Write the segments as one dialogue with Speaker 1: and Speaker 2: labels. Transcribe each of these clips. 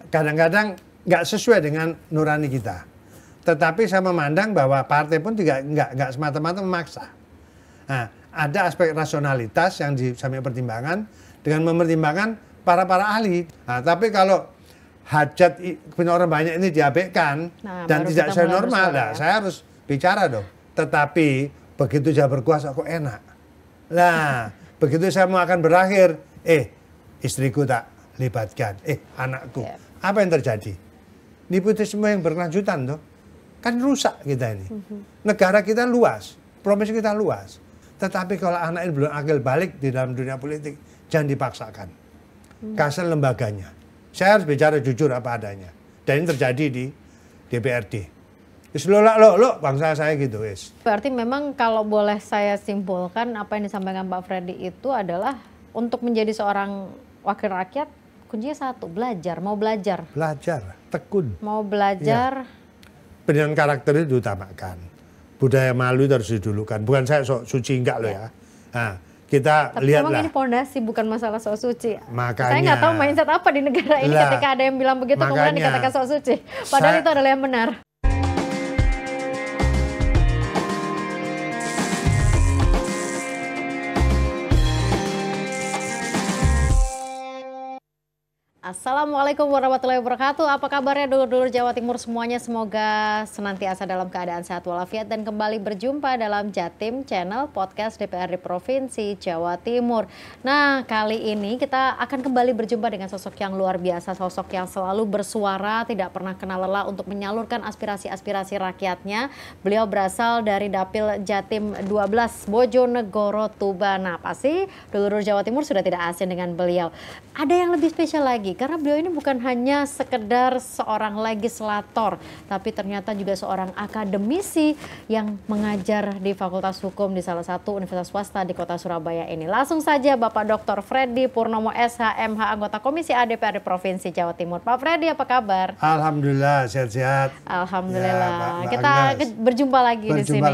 Speaker 1: kadang-kadang nggak sesuai dengan nurani kita. Tetapi saya memandang bahwa partai pun juga nggak semata-mata memaksa. Nah, ada aspek rasionalitas yang sampai pertimbangan dengan mempertimbangkan para ahli. Nah, tapi kalau hajat orang banyak ini diabaikan dan tidak sesuai normal, saya harus bicara dong. Tetapi begitu saya berkuasa kok enak. Nah, begitu saya mau akan berakhir, istriku tak libatkan, anakku. Apa yang terjadi? Nepotisme yang berkelanjutan tuh. Kan rusak kita ini. Negara kita luas, provinsi kita luas. Tetapi kalau anak ini belum akil balik di dalam dunia politik, jangan dipaksakan. Kasihan lembaganya. Saya harus bicara jujur apa adanya. Dan ini terjadi di DPRD. Lo bangsa saya gitu wis.
Speaker 2: Berarti memang kalau boleh saya simpulkan apa yang disampaikan Pak Freddy itu adalah untuk menjadi seorang wakil rakyat kuncinya satu, belajar, mau belajar.
Speaker 1: Belajar, tekun.
Speaker 2: Mau belajar.
Speaker 1: Pendidikan karakter itu diutamakan. Budaya malu itu harus didulukan. Bukan saya sok suci enggak loh ya. Nah, kita lihatlah.
Speaker 2: Tapi memang ini pondasi bukan masalah sok suci.
Speaker 1: Makanya.
Speaker 2: Saya nggak tahu mindset apa di negara ini ketika ada yang bilang begitu kemudian dikatakan sok suci. Padahal itu adalah yang benar. Assalamualaikum warahmatullahi wabarakatuh. Apa kabarnya dulur-dulur Jawa Timur semuanya? Semoga senantiasa dalam keadaan sehat walafiat dan kembali berjumpa dalam Jatim Channel Podcast DPRD Provinsi Jawa Timur. Nah, kali ini kita akan kembali berjumpa dengan sosok yang luar biasa, sosok yang selalu bersuara, tidak pernah kenal lelah untuk menyalurkan aspirasi-aspirasi rakyatnya. Beliau berasal dari Dapil Jatim 12 Bojonegoro Tuban. Nah, pasti dulur-dulur Jawa Timur sudah tidak asing dengan beliau. Ada yang lebih spesial lagi. Karena beliau ini bukan hanya sekedar seorang legislator, tapi ternyata juga seorang akademisi yang mengajar di Fakultas Hukum di salah satu universitas swasta di kota Surabaya ini. Langsung saja Bapak Dr. Freddy Purnomo SH.MH, anggota Komisi A DPRD Provinsi Jawa Timur. Pak Freddy, apa kabar?
Speaker 1: Alhamdulillah, sehat-sehat.
Speaker 2: Alhamdulillah. Ya, kita berjumpa lagi di sini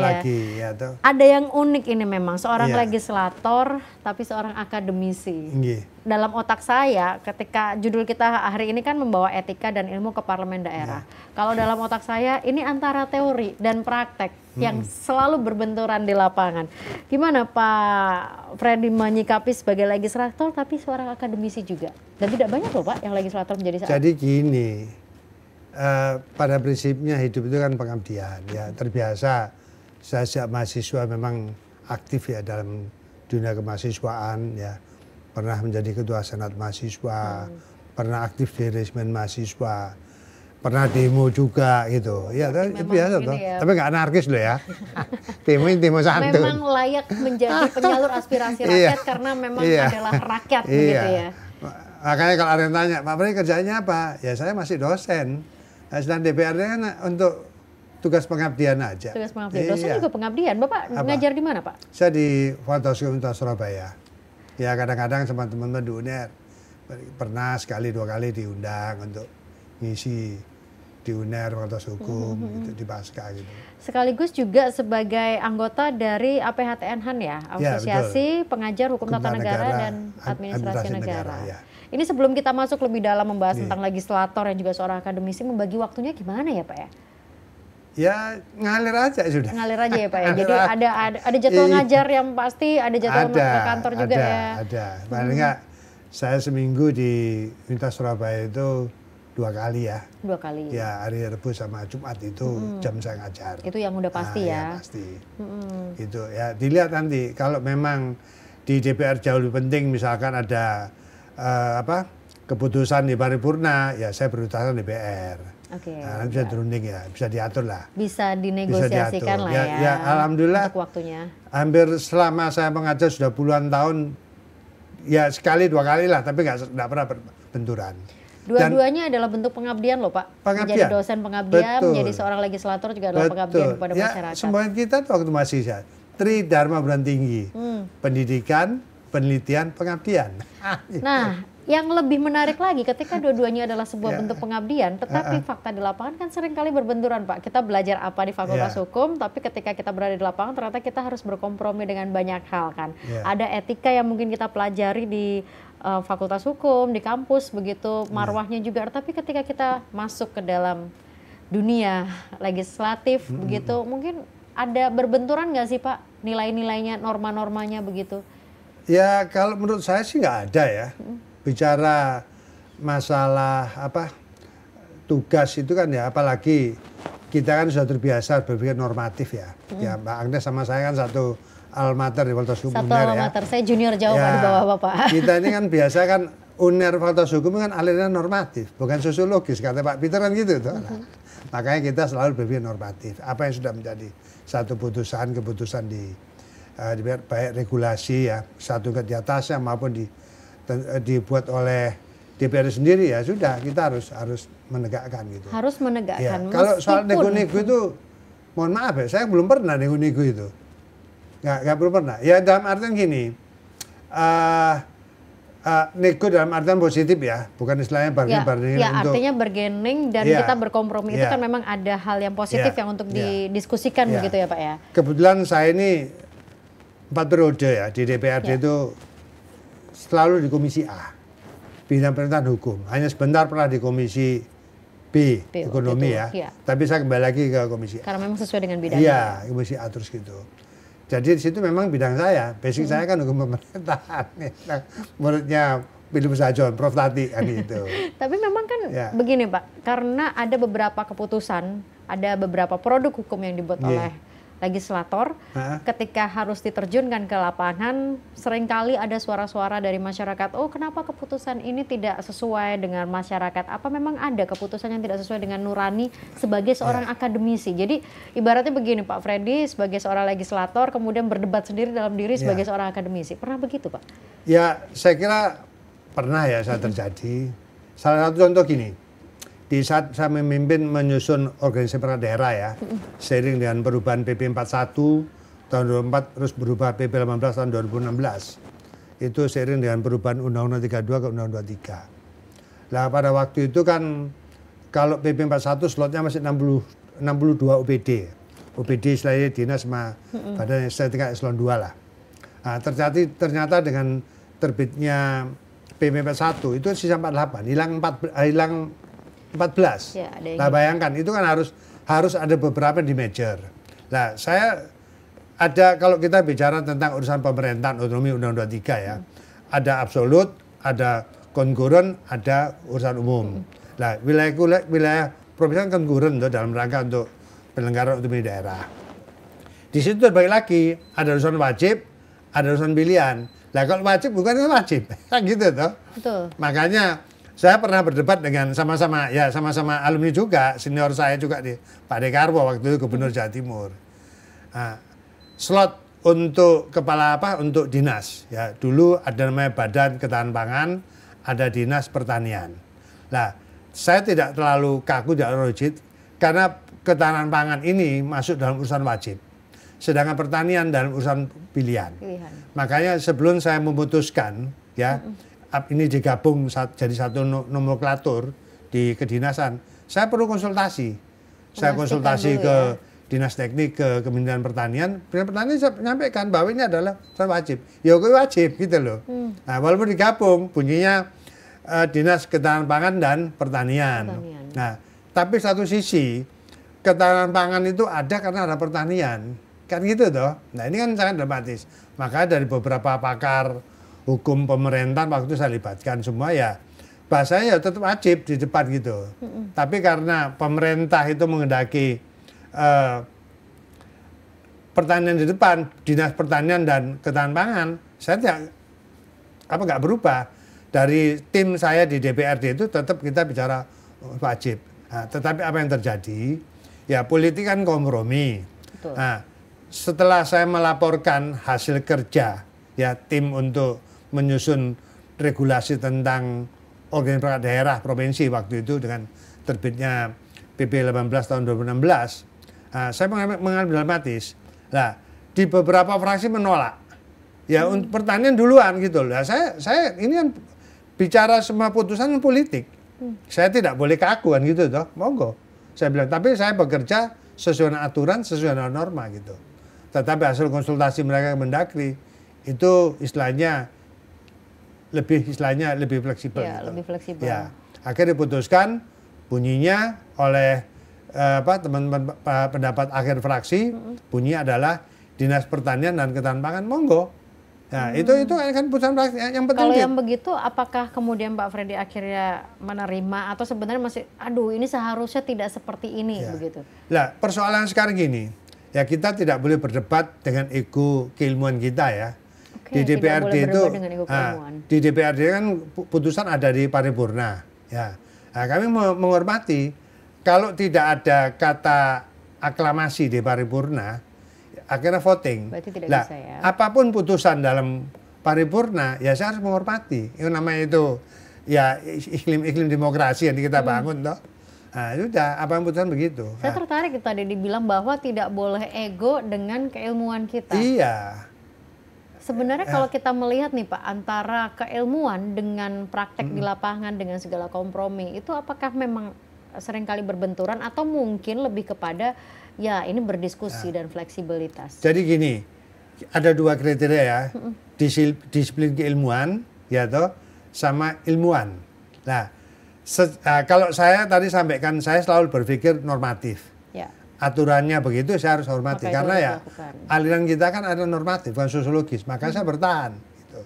Speaker 1: ya.
Speaker 2: Ada yang unik ini memang, seorang legislator tapi seorang akademisi. Dalam otak saya ketika judul kita hari ini kan membawa etika dan ilmu ke parlemen daerah. Kalau dalam otak saya ini antara teori dan praktek yang selalu berbenturan di lapangan. Gimana Pak Freddy menyikapi sebagai legislator tapi seorang akademisi juga? Dan tidak banyak loh Pak yang legislator menjadi
Speaker 1: Jadi gini, pada prinsipnya hidup itu kan pengabdian ya. Terbiasa saya sejak mahasiswa memang aktif ya dalam dunia kemahasiswaan ya. Pernah menjadi ketua senat mahasiswa, pernah aktif di resmen mahasiswa, pernah demo juga gitu. Ya, itu biasa toh. Tapi nggak anarkis loh ya. Demo santun.
Speaker 2: Memang layak menjadi penyalur aspirasi rakyat karena memang adalah rakyat begitu ya.
Speaker 1: Makanya kalau ada yang tanya, Pak Freddy kerjanya apa? Ya saya masih dosen. Sedang DPRD kan untuk tugas pengabdian aja.
Speaker 2: Tugas pengabdian. Dosen juga pengabdian. Bapak ngajar di mana Pak?
Speaker 1: Saya di Fakultas Hukum Surabaya. Ya kadang-kadang sama teman-teman di UNER pernah sekali dua kali diundang untuk ngisi di UNER Fakultas Hukum gitu, di Pasca gitu.
Speaker 2: Sekaligus juga sebagai anggota dari APHTN-HAN ya, Asosiasi Pengajar Hukum Tata Negara dan Administrasi Negara. Ya. Ini sebelum kita masuk lebih dalam membahas tentang legislator yang juga seorang akademisi, membagi waktunya gimana ya Pak ya?
Speaker 1: Ya ngalir aja sudah.
Speaker 2: Ngalir aja ya Pak ya. Jadi ada jadwal ngajar yang pasti, ada jadwal ke kantor juga ya.
Speaker 1: Ada. Paling enggak saya seminggu di Universitas Surabaya itu 2 kali ya.
Speaker 2: 2 kali.
Speaker 1: Ya hari Rabu sama Jumat itu jam saya ngajar.
Speaker 2: Itu yang udah pasti ya.
Speaker 1: Ya pasti. Itu ya dilihat nanti kalau memang di DPR jauh lebih penting misalkan ada keputusan di paripurna ya saya berurusan DPR. Nah, bisa dirunding ya, bisa diatur lah.
Speaker 2: Bisa dinegosiasikan lah ya.
Speaker 1: Ya alhamdulillah.
Speaker 2: Untuk waktunya.
Speaker 1: Hampir selama saya mengajar sudah puluhan tahun, ya sekali 2 kali lah, tapi nggak pernah benturan.
Speaker 2: Dua-duanya adalah bentuk pengabdian loh Pak.
Speaker 1: Pengabdian.
Speaker 2: Menjadi dosen pengabdian, menjadi seorang legislator juga adalah pengabdian kepada masyarakat.
Speaker 1: Semua kita tuh waktu mahasiswa, Tridharma Perguruan Tinggi, pendidikan, penelitian, pengabdian.
Speaker 2: Nah, yang lebih menarik lagi ketika dua-duanya adalah sebuah bentuk pengabdian, tetapi fakta di lapangan kan seringkali berbenturan Pak. Kita belajar apa di Fakultas Hukum, tapi ketika kita berada di lapangan ternyata kita harus berkompromi dengan banyak hal kan. Ada etika yang mungkin kita pelajari di fakultas hukum di kampus begitu marwahnya juga, tapi ketika kita masuk ke dalam dunia legislatif begitu, mungkin ada berbenturan nggak sih Pak nilai-nilainya, norma-normanya begitu?
Speaker 1: Ya kalau menurut saya sih nggak ada ya. Bicara masalah tugas itu kan ya, apalagi kita kan sudah terbiasa berpikir normatif ya. Ya Mbak Agnes sama saya kan satu alma mater di Fakultas Hukum
Speaker 2: Satu
Speaker 1: UNER
Speaker 2: alma
Speaker 1: ya.
Speaker 2: mater, saya junior jauh Pak di bawah Bapak.
Speaker 1: Kita ini kan biasa kan UNER Fakultas Hukum kan alirannya normatif, bukan sosiologis, kata Pak Peter kan gitu tuh. Nah, makanya kita selalu berpikir normatif. Apa yang sudah menjadi satu keputusan di baik regulasi ya, satu di atasnya maupun dibuat oleh DPR sendiri ya sudah, kita harus menegakkan gitu.
Speaker 2: Harus menegakkan.
Speaker 1: Ya, kalau soal nego-nego itu, mohon maaf ya, saya belum pernah nego-nego itu. Nggak belum pernah. Ya dalam artian gini, nego dalam artian positif ya, bukan istilahnya bargaining
Speaker 2: ya,
Speaker 1: untuk.
Speaker 2: artinya bargaining dan kita berkompromi itu kan memang ada hal yang positif yang untuk didiskusikan begitu ya Pak ya.
Speaker 1: Kebetulan saya ini 4 periode ya di DPRD itu selalu di Komisi A, bidang pemerintahan hukum. Hanya sebentar pernah di Komisi B ekonomi ya. Tapi saya kembali lagi ke Komisi A.
Speaker 2: Karena memang sesuai dengan bidangnya.
Speaker 1: Iya, Komisi A terus gitu. Jadi di situ memang bidang saya, basic saya kan hukum pemerintahan. Menurutnya Philip Sajon, Prof Tati kan gitu.
Speaker 2: Tapi memang kan begini Pak, karena ada beberapa keputusan, ada beberapa produk hukum yang dibuat oleh legislator, ketika harus diterjunkan ke lapangan, seringkali ada suara-suara dari masyarakat, oh kenapa keputusan ini tidak sesuai dengan masyarakat? Apa memang ada keputusan yang tidak sesuai dengan nurani sebagai seorang akademisi? Jadi ibaratnya begini Pak Freddy, sebagai seorang legislator, kemudian berdebat sendiri dalam diri sebagai seorang akademisi. Pernah begitu Pak? Ya
Speaker 1: saya kira pernah ya saya terjadi. Salah satu contoh gini. Di saat saya memimpin menyusun organisasi perangkat daerah ya, seiring dengan perubahan PP 41 tahun 2004 terus berubah PP 18 tahun 2016. Itu seiring dengan perubahan Undang-Undang 32 ke Undang-Undang 23. Nah pada waktu itu kan kalau PP 41 slotnya masih 62 OPD. OPD istilahnya dinas sama badan tingkat eselon 2 lah. Nah, ternyata dengan terbitnya PP 41 itu sisa 48, hilang 14.
Speaker 2: Ya,
Speaker 1: nah bayangkan itu kan harus ada beberapa di major. Nah saya ada, kalau kita bicara tentang urusan pemerintahan otonomi Undang-Undang 23 ya, ada absolut, ada konkuren, ada urusan umum. Nah wilayah provinsi kan konkuren tuh dalam rangka untuk penyelenggaraan otonomi daerah. Di situ terbagi lagi ada urusan wajib, ada urusan pilihan. Nah kalau wajib bukan wajib, kan gitu tuh.
Speaker 2: Betul.
Speaker 1: Makanya saya pernah berdebat dengan sama-sama alumni juga, senior saya juga di Pak Dekarwo waktu itu Gubernur Jawa Timur. Nah, slot untuk kepala untuk dinas ya, dulu ada namanya Badan Ketahanan Pangan, ada Dinas Pertanian. Nah, saya tidak terlalu kaku, tidak rigid karena ketahanan pangan ini masuk dalam urusan wajib. Sedangkan pertanian dalam urusan pilihan. Makanya sebelum saya memutuskan ya ini digabung jadi satu nomenklatur di kedinasan, saya perlu konsultasi. Saya konsultasi ke Dinas Teknik, ke Kementerian Pertanian. Kementerian Pertanian saya menyampaikan bahwa ini adalah wajib. Ya gue wajib gitu loh. Nah walaupun digabung bunyinya Dinas Ketahanan Pangan dan Pertanian. Nah tapi satu sisi ketahanan pangan itu ada karena ada pertanian. Kan gitu toh. Nah ini kan sangat dramatis. Maka dari beberapa pakar hukum pemerintahan waktu itu saya libatkan semua ya, bahasanya ya tetap wajib di depan gitu. Tapi karena pemerintah itu menghendaki pertanian di depan, Dinas Pertanian dan Ketahanan Pangan, saya nggak berubah. Dari tim saya di DPRD itu tetap kita bicara wajib. Nah, tetapi apa yang terjadi? Ya politik kan kompromi. Nah, setelah saya melaporkan hasil kerja ya tim untuk menyusun regulasi tentang organisasi perangkat daerah provinsi waktu itu dengan terbitnya PP 18 tahun 2016, saya mengambil dramatis. Nah, di beberapa fraksi menolak. Ya untuk pertanian duluan gitu loh. Nah, saya ini kan bicara semua putusan politik. Saya tidak boleh keakuan gitu toh. Monggo. Saya bilang, tapi saya bekerja sesuai dengan aturan, sesuai dengan norma gitu. Tetapi hasil konsultasi mereka ke Mendagri itu istilahnya lebih istilahnya lebih fleksibel.
Speaker 2: Ya,
Speaker 1: gitu.
Speaker 2: lebih fleksibel.
Speaker 1: Ya, akhirnya diputuskan bunyinya oleh teman-teman pendapat akhir fraksi, bunyinya adalah Dinas Pertanian dan Ketahanan Pangan, monggo. Nah, itu kan putusan fraksi yang penting.
Speaker 2: Kalau yang begitu, apakah kemudian Pak Freddy akhirnya menerima atau sebenarnya masih, aduh ini seharusnya tidak seperti ini begitu?
Speaker 1: Lah, persoalan sekarang gini, ya kita tidak boleh berdebat dengan ego keilmuan kita ya. Di DPRD itu, di DPRD kan putusan ada di paripurna, ya. Nah, kami menghormati kalau tidak ada kata aklamasi di paripurna, akhirnya voting.
Speaker 2: Berarti tidak
Speaker 1: Nah,
Speaker 2: bisa ya.
Speaker 1: apapun putusan dalam paripurna, ya saya harus menghormati. Itu namanya itu ya iklim demokrasi yang kita bangun, toh. Nah, sudah, apa yang putusan begitu.
Speaker 2: Saya tertarik tadi dibilang bahwa tidak boleh ego dengan keilmuan kita.
Speaker 1: Iya.
Speaker 2: Sebenarnya kalau kita melihat nih Pak, antara keilmuan dengan praktek di lapangan dengan segala kompromi, itu apakah memang seringkali berbenturan atau mungkin lebih kepada ya ini berdiskusi dan fleksibilitas?
Speaker 1: Jadi gini, ada dua kriteria ya, disiplin keilmuan, ya toh, sama ilmuwan. Nah, kalau saya tadi sampaikan, saya selalu berpikir normatif.
Speaker 2: Ya.
Speaker 1: Aturannya begitu, saya harus hormati.
Speaker 2: Maka
Speaker 1: karena ya aliran kita kan ada normatif, bukan sosiologis, maka saya bertahan. Gitu.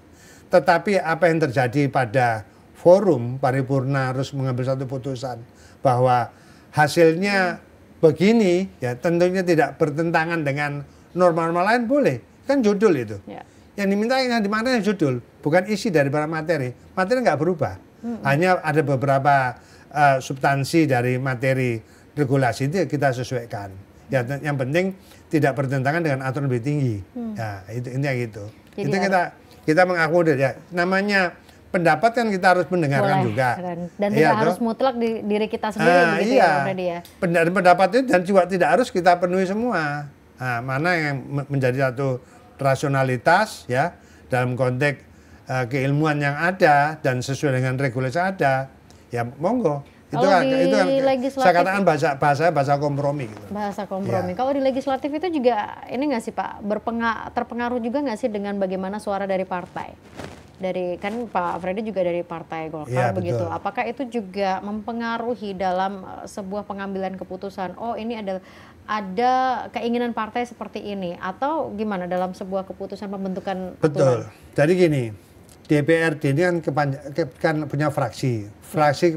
Speaker 1: Tetapi apa yang terjadi pada forum paripurna harus mengambil satu putusan bahwa hasilnya begini, ya tentunya tidak bertentangan dengan norma-norma lain, boleh. Kan judul itu. Ya. Yang diminta yang dimana yang judul, bukan isi dari barang materi. Materi nggak berubah. Hanya ada beberapa substansi dari materi regulasi itu kita sesuaikan. Ya, yang penting tidak bertentangan dengan aturan lebih tinggi. Ya, itu intinya gitu. Jadi itu kita mengakomodir ya. Namanya pendapat kan kita harus mendengarkan juga.
Speaker 2: Dan tidak harus mutlak di diri kita sendiri begitu ya, Freddy ya.
Speaker 1: Pendapat itu dan juga tidak harus kita penuhi semua. Nah, mana yang menjadi satu rasionalitas ya dalam konteks keilmuan yang ada dan sesuai dengan regulasi ada, ya monggo. Itu kan saya katakan bahasa kompromi gitu.
Speaker 2: Bahasa kompromi. Ya. Kalau di legislatif itu juga ini nggak sih Pak, terpengaruh juga nggak sih dengan bagaimana suara dari partai? Dari kan Pak Freddy juga dari Partai Golkar begitu. Betul. Apakah itu juga mempengaruhi dalam sebuah pengambilan keputusan? Oh, ini ada keinginan partai seperti ini atau gimana dalam sebuah keputusan pembentukan aturan?
Speaker 1: Betul. Jadi gini, DPRD ini kan punya fraksi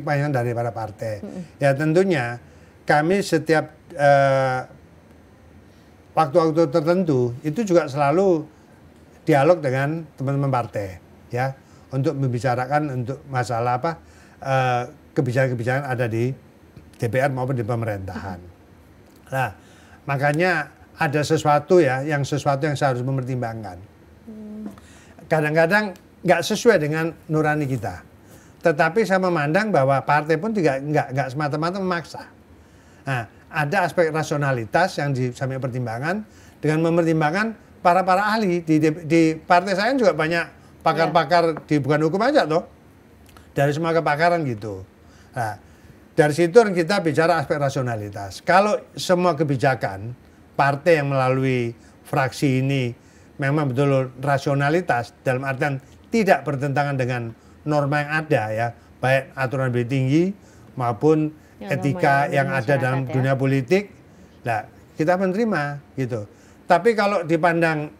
Speaker 1: kepanjangan daripada partai. Ya tentunya kami setiap waktu-waktu tertentu itu juga selalu dialog dengan teman-teman partai, ya, untuk membicarakan untuk masalah kebijakan-kebijakan ada di DPR maupun di pemerintahan. Nah, makanya ada sesuatu yang saya harus mempertimbangkan. Kadang-kadang nggak sesuai dengan nurani kita. Tetapi saya memandang bahwa partai pun nggak semata-mata memaksa. Nah, ada aspek rasionalitas yang kami pertimbangkan dengan mempertimbangkan para ahli di partai saya juga banyak pakar-pakar di bukan hukum aja toh, dari semua kepakaran gitu. Nah, dari situ kita bicara aspek rasionalitas. Kalau semua kebijakan partai yang melalui fraksi ini memang betul rasionalitas dalam artian tidak bertentangan dengan norma yang ada ya, baik aturan lebih tinggi maupun etika yang ada dalam dunia politik. Nah, kita menerima gitu. Tapi kalau dipandang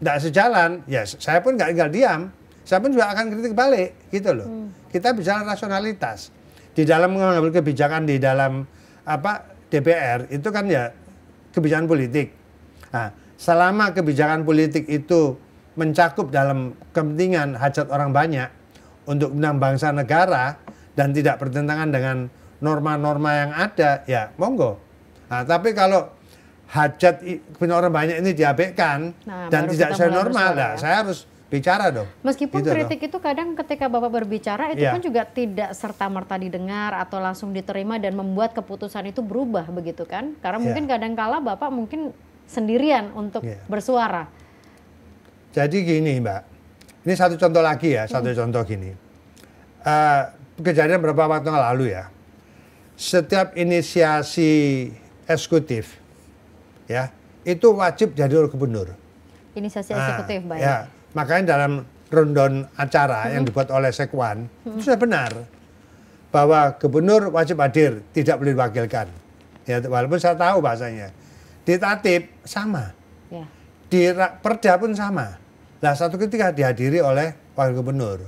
Speaker 1: tidak sejalan, ya saya pun nggak tinggal diam. Saya pun juga akan kritik balik gitu loh. Kita bicara rasionalitas. Di dalam mengambil kebijakan di dalam DPR itu kan ya kebijakan politik. Nah, selama kebijakan politik itu mencakup dalam kepentingan hajat orang banyak untuk menang bangsa negara dan tidak bertentangan dengan norma-norma yang ada, ya monggo. Nah, tapi kalau hajat orang banyak ini diabaikan dan tidak sesuai norma, saya harus bicara dong.
Speaker 2: Meskipun gitu kritik itu kadang ketika Bapak berbicara itu kan juga tidak serta-merta didengar atau langsung diterima dan membuat keputusan itu berubah begitu kan? Karena mungkin kadang-kala Bapak mungkin sendirian untuk bersuara.
Speaker 1: Jadi gini Mbak, ini satu contoh lagi ya, satu contoh gini. Kejadian beberapa waktu lalu ya, setiap inisiasi eksekutif ya, itu wajib jadi oleh gubernur.
Speaker 2: Inisiasi eksekutif, baik.
Speaker 1: Ya, makanya dalam rundown acara yang dibuat oleh Sekwan itu sudah benar bahwa gubernur wajib hadir, tidak boleh diwakilkan. Ya, walaupun saya tahu bahasanya. Di Tatip sama.
Speaker 2: Ya.
Speaker 1: Di Perda pun sama. Nah, satu ketika dihadiri oleh wakil gubernur.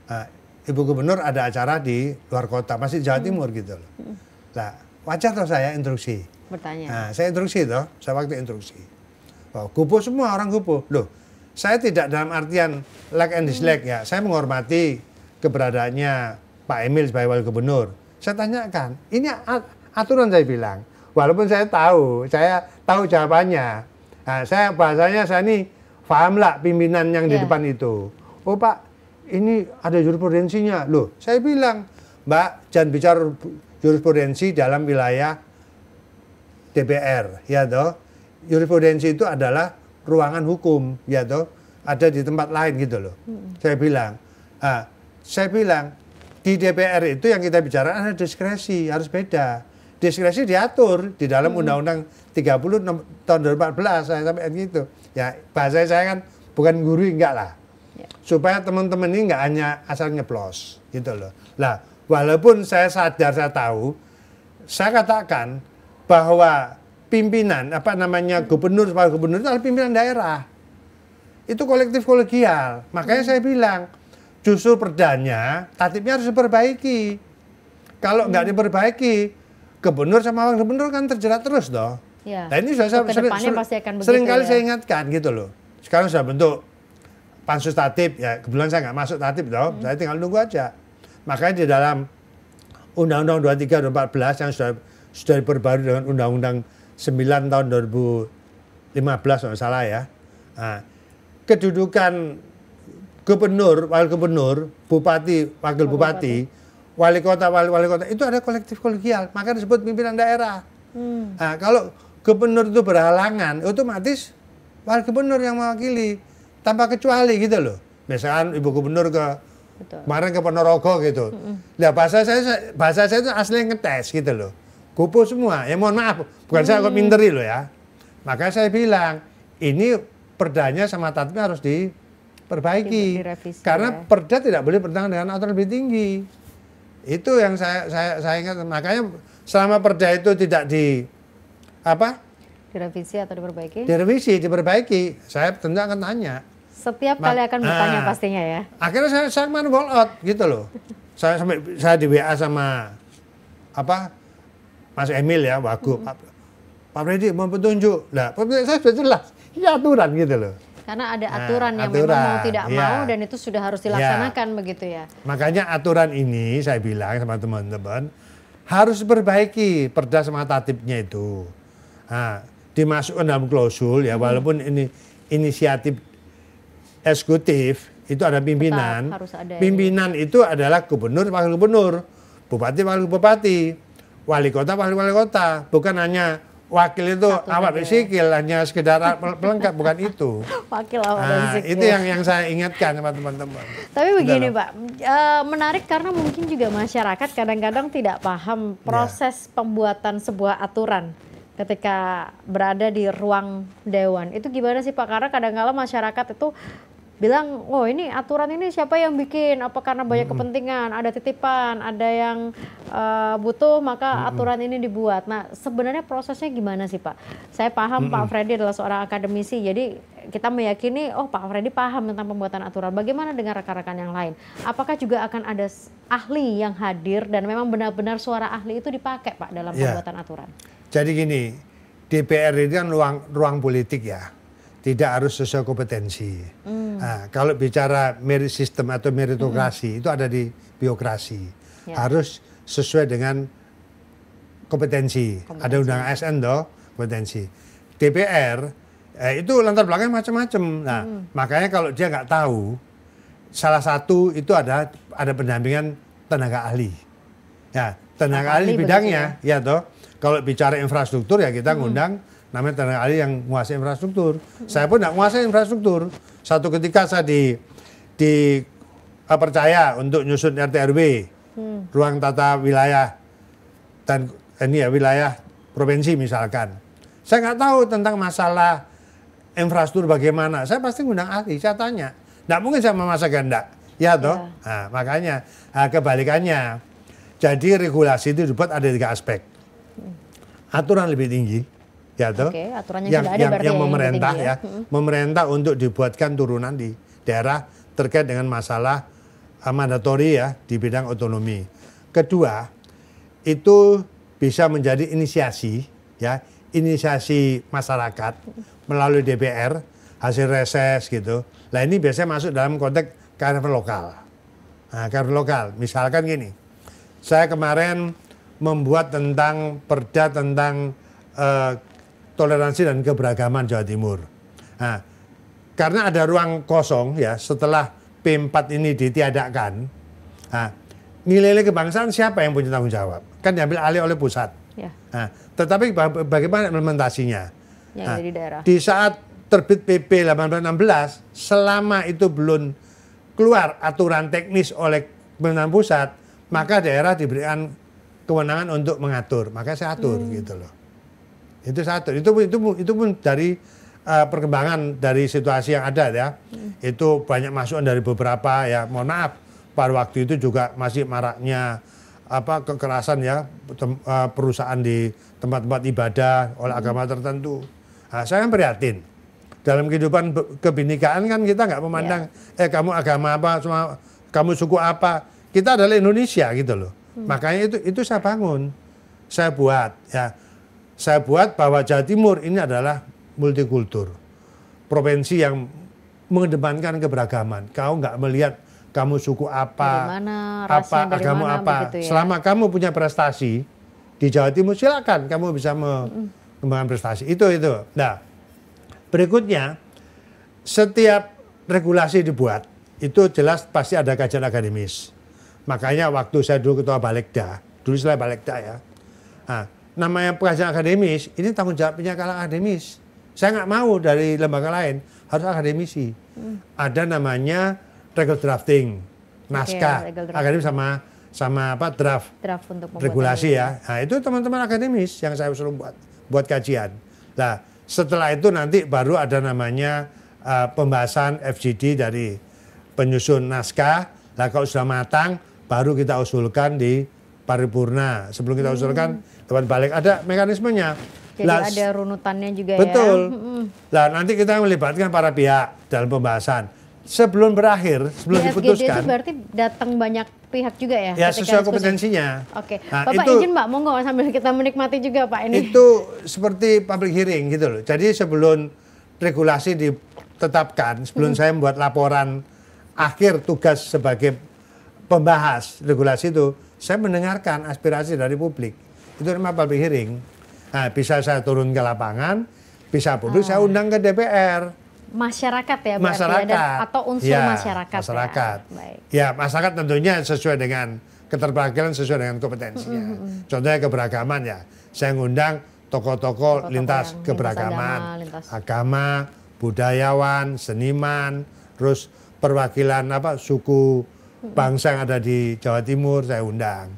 Speaker 1: Nah, Ibu Gubernur ada acara di luar kota, masih Jawa Timur gitu loh. Nah, wajar toh saya instruksi.
Speaker 2: Bertanya.
Speaker 1: Nah, saya instruksi toh, saya waktu instruksi. Oh, gupo semua orang gupo. Loh, saya tidak dalam artian like and dislike ya. Saya menghormati keberadaannya Pak Emil sebagai wakil gubernur. Saya tanyakan, ini aturan saya bilang. Walaupun saya tahu jawabannya. Nah, bahasanya saya ini paham lah pimpinan yang di depan itu. Oh Pak, ini ada jurisprudensinya. Loh, saya bilang, Mbak, jangan bicara jurisprudensi dalam wilayah DPR, ya toh. Jurisprudensi itu adalah ruangan hukum, ya toh. Ada di tempat lain gitu loh. Saya bilang, di DPR itu yang kita bicara ada diskresi, harus beda. Diskresi diatur di dalam Undang-Undang 30 tahun 2014, saya sampai gitu. Ya, bahasa saya kan bukan guru, enggak lah. Supaya teman-teman ini enggak hanya asal nyeplos, gitu loh. Lah, walaupun saya sadar, saya tahu, saya katakan bahwa pimpinan, gubernur, wakil gubernur itu adalah pimpinan daerah. Itu kolektif kolegial. Makanya saya bilang, justru perdanya, tatipnya harus diperbaiki. Kalau nggak diperbaiki, gubernur sama wakil gubernur kan terjerat terus toh.
Speaker 2: Ya.
Speaker 1: Nah ini sudah sering kali saya ingatkan gitu loh. Sekarang sudah bentuk pansus tatip, ya kebetulan saya nggak masuk tatip toh, saya tinggal nunggu aja. Makanya di dalam Undang-Undang 23 2014 yang sudah diperbarui dengan Undang-Undang 9 tahun 2015 kalau salah ya. Nah, kedudukan gubernur, wakil gubernur, bupati, wakil bupati, wali kota itu ada kolektif kolegial, maka disebut pimpinan daerah. Nah, kalau gubernur itu berhalangan, otomatis wakil gubernur yang mewakili tanpa kecuali gitu loh. Misalkan ibu gubernur kemarin ke Ponorogo gitu. Nah, bahasa saya itu aslinya ngetes gitu loh. Kupu semua. Ya mohon maaf, bukan saya kok minteri loh ya. Makanya saya bilang, ini perdanya sama tatipnya harus diperbaiki.
Speaker 2: Direvisi,
Speaker 1: karena perda tidak boleh bertentangan dengan aturan lebih tinggi. Itu yang saya ingat. Makanya selama perda itu tidak
Speaker 2: direvisi atau diperbaiki?
Speaker 1: Diperbaiki. Saya tentu akan tanya.
Speaker 2: Setiap kali akan bertanya pastinya ya.
Speaker 1: Akhirnya saya kemarin walk out gitu loh. Saya di WA sama Mas Emil ya, Wagub. Pak Freddy mau petunjuk. Lah, saya sudah jelas. Ini aturan gitu loh.
Speaker 2: Karena ada aturan yang memang mau tidak mau dan itu sudah harus dilaksanakan begitu ya.
Speaker 1: Makanya aturan ini saya bilang sama teman-teman harus diperbaiki perda sama tatipnya itu. Nah, dimasukkan dalam klausul ya walaupun ini inisiatif eksekutif itu ada pimpinan.
Speaker 2: Harus ada
Speaker 1: pimpinan itu adalah gubernur, wakil gubernur, bupati, wakil bupati, wali kota, wakil wali kota. Bukan hanya wakil itu awak sikil, hanya sekedar pelengkap, bukan itu.
Speaker 2: Wakil awak dan sikil.
Speaker 1: Itu yang saya ingatkan sama teman-teman.
Speaker 2: Tapi begini Pak, menarik karena mungkin juga masyarakat kadang-kadang tidak paham proses pembuatan sebuah aturan ketika berada di ruang dewan. Itu gimana sih Pak? Karena kadang-kadang masyarakat itu bilang, oh ini aturan ini siapa yang bikin? Apa karena banyak kepentingan, ada titipan, ada yang butuh maka aturan ini dibuat. Nah sebenarnya prosesnya gimana sih Pak? Saya paham Pak Freddy adalah seorang akademisi, jadi kita meyakini oh Pak Freddy paham tentang pembuatan aturan. Bagaimana dengan rekan-rekan yang lain? Apakah juga akan ada ahli yang hadir dan memang benar-benar suara ahli itu dipakai Pak dalam pembuatan aturan? Jadi
Speaker 1: gini, DPR itu kan ruang politik ya. Tidak harus sesuai kompetensi. Nah, kalau bicara merit system atau meritokrasi itu ada di birokrasi. Harus sesuai dengan kompetensi. Ada undang ASN toh, kompetensi. DPR itu latar belakang macam-macam. Nah, makanya kalau dia nggak tahu, salah satu itu ada pendampingan tenaga ahli. Ya, tenaga ahli bidangnya, ya toh. Kalau bicara infrastruktur ya kita ngundang namanya tenaga ahli yang menguasai infrastruktur. Saya pun tidak menguasai infrastruktur. Satu ketika saya percaya untuk nyusun RT RW, ruang tata wilayah dan ini ya wilayah provinsi misalkan. Saya nggak tahu tentang masalah infrastruktur bagaimana. Saya pasti ngundang ahli, saya tanya. Nggak mungkin saya memaksa kehendak. Ya toh? Nah, makanya kebalikannya. Jadi regulasi itu dibuat ada 3 aspek. Aturan lebih tinggi, ya toh?
Speaker 2: Oke, aturannya
Speaker 1: yang,
Speaker 2: sudah ada berarti
Speaker 1: yang
Speaker 2: ya,
Speaker 1: memerintah
Speaker 2: yang lebih tinggi,
Speaker 1: memerintah untuk dibuatkan turunan di daerah terkait dengan masalah mandatori ya di bidang otonomi. Kedua, itu bisa menjadi inisiasi ya, inisiasi masyarakat melalui DPR hasil reses gitu. Nah ini biasanya masuk dalam konteks kearifan lokal. Nah, kearifan lokal, misalkan gini, saya kemarin membuat tentang perda tentang toleransi dan keberagaman Jawa Timur. Nah, karena ada ruang kosong ya setelah P4 ini ditiadakan, nah, nilai-nilai kebangsaan siapa yang punya tanggung jawab? Kan diambil alih oleh pusat.
Speaker 2: Ya.
Speaker 1: Nah, tetapi bagaimana implementasinya?
Speaker 2: Yang
Speaker 1: Nah,
Speaker 2: di daerah.
Speaker 1: di saat terbit PP 1816, selama itu belum keluar aturan teknis oleh pemerintahan pusat, maka daerah diberikan kewenangan untuk mengatur. Maka saya atur gitu loh. Itu satu. Itu pun dari perkembangan dari situasi yang ada ya. Itu banyak masukan dari beberapa ya. Mohon maaf, pada waktu itu juga masih maraknya kekerasan ya, perusahaan di tempat-tempat ibadah oleh agama tertentu. Nah, saya kan prihatin. Dalam kehidupan kebinekaan kan kita nggak memandang kamu agama apa, kamu suku apa. Kita adalah Indonesia gitu loh. Makanya itu saya bangun. Saya buat ya. Saya buat bahwa Jawa Timur ini adalah multikultur. Provinsi yang mengedepankan keberagaman. Kau nggak melihat kamu suku apa, agama apa. Ya? Selama kamu punya prestasi di Jawa Timur, silakan kamu bisa mengembangkan prestasi. Itu. Nah, berikutnya, setiap regulasi dibuat, itu jelas pasti ada kajian akademis. Makanya waktu saya dulu ketua Balegda, dulu saya Balegda ya. Nah, namanya kajian akademis, ini tanggung jawabnya kalangan akademis. Saya nggak mau dari lembaga lain, harus akademisi. Ada namanya legal drafting, naskah, akademis sama draft untuk regulasi ya. Nah, itu teman-teman akademis yang saya suruh buat kajian. Nah, setelah itu nanti baru ada namanya pembahasan FGD dari penyusun naskah. Nah, kalau sudah matang, baru kita usulkan di paripurna. Sebelum kita usulkan dewan balik ada mekanismenya.
Speaker 2: Jadi ada runutannya juga
Speaker 1: betul.
Speaker 2: Ya.
Speaker 1: Nah, nanti kita melibatkan para pihak dalam pembahasan. Sebelum berakhir, sebelum diputuskan.
Speaker 2: Itu berarti datang banyak pihak juga ya?
Speaker 1: Ya, sesuai kompetensinya.
Speaker 2: Oke. Nah, Bapak izin Mbak, monggo sambil kita menikmati juga Pak ini.
Speaker 1: Itu seperti public hearing gitu loh. Jadi sebelum regulasi ditetapkan, sebelum saya membuat laporan akhir tugas sebagai pembahas regulasi itu, saya mendengarkan aspirasi dari publik. Itu namanya public hearing. Nah, bisa saya turun ke lapangan, bisa publik saya undang ke DPR.
Speaker 2: Masyarakat ya,
Speaker 1: masyarakat
Speaker 2: atau unsur
Speaker 1: ya,
Speaker 2: masyarakat.
Speaker 1: Masyarakat.
Speaker 2: Ya. Baik.
Speaker 1: Ya, masyarakat tentunya sesuai dengan keterwakilan, sesuai dengan kompetensinya. Contohnya keberagaman ya. Saya ngundang tokoh-tokoh lintas keberagaman, agama, budayawan, seniman, terus perwakilan suku bangsa yang ada di Jawa Timur saya undang.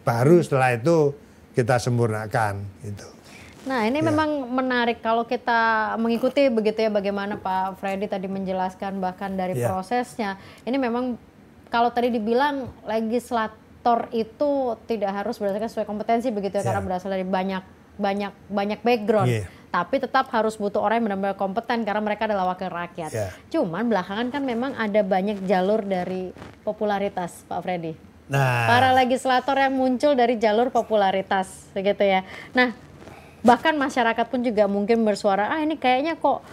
Speaker 1: Baru setelah itu kita sempurnakan gitu.
Speaker 2: Nah, ini memang menarik kalau kita mengikuti begitu ya bagaimana Pak Freddy tadi menjelaskan bahkan dari prosesnya. Ini memang kalau tadi dibilang legislator itu tidak harus berdasarkan sesuai kompetensi begitu ya, karena berasal dari banyak background. Tapi tetap harus butuh orang yang benar-benar kompeten karena mereka adalah wakil rakyat. Cuman belakangan kan memang ada banyak jalur dari popularitas Pak Freddy.
Speaker 1: Nah,
Speaker 2: para legislator yang muncul dari jalur popularitas begitu ya. Nah, bahkan masyarakat pun juga mungkin bersuara, ini kayaknya kok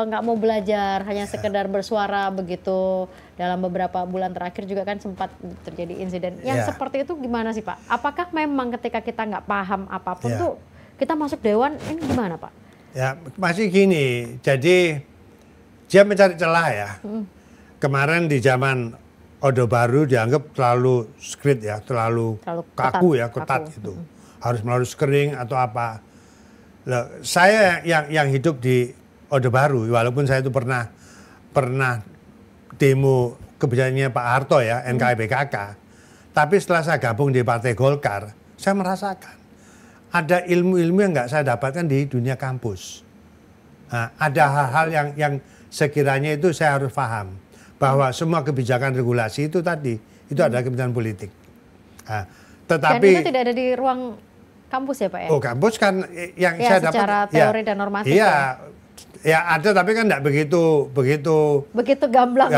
Speaker 2: nggak mau belajar, hanya sekedar bersuara begitu. Dalam beberapa bulan terakhir juga kan sempat terjadi insiden yang seperti itu. Gimana sih Pak? Apakah memang ketika kita nggak paham apapun tuh kita masuk dewan, ini gimana Pak?
Speaker 1: Ya masih gini, jadi dia mencari celah ya. Kemarin di zaman Orde Baru dianggap terlalu strict ya, terlalu kaku ya, ketat gitu. Harus melalui screening atau apa. Loh, saya yang hidup di Orde Baru, walaupun saya itu pernah demo kebijakannya Pak Harto ya, NKRI-PKK. Tapi setelah saya gabung di Partai Golkar, saya merasakan ada ilmu-ilmu yang nggak saya dapatkan di dunia kampus. Nah, ada hal-hal yang sekiranya itu saya harus paham. bahwa semua kebijakan regulasi itu tadi itu adalah kebijakan politik. Nah, tetapi
Speaker 2: dan itu tidak ada di ruang kampus ya Pak ya?
Speaker 1: Oh kampus kan yang
Speaker 2: ya,
Speaker 1: saya dapat
Speaker 2: secara teori dan normatif
Speaker 1: ya ada tapi kan tidak begitu
Speaker 2: gamblang.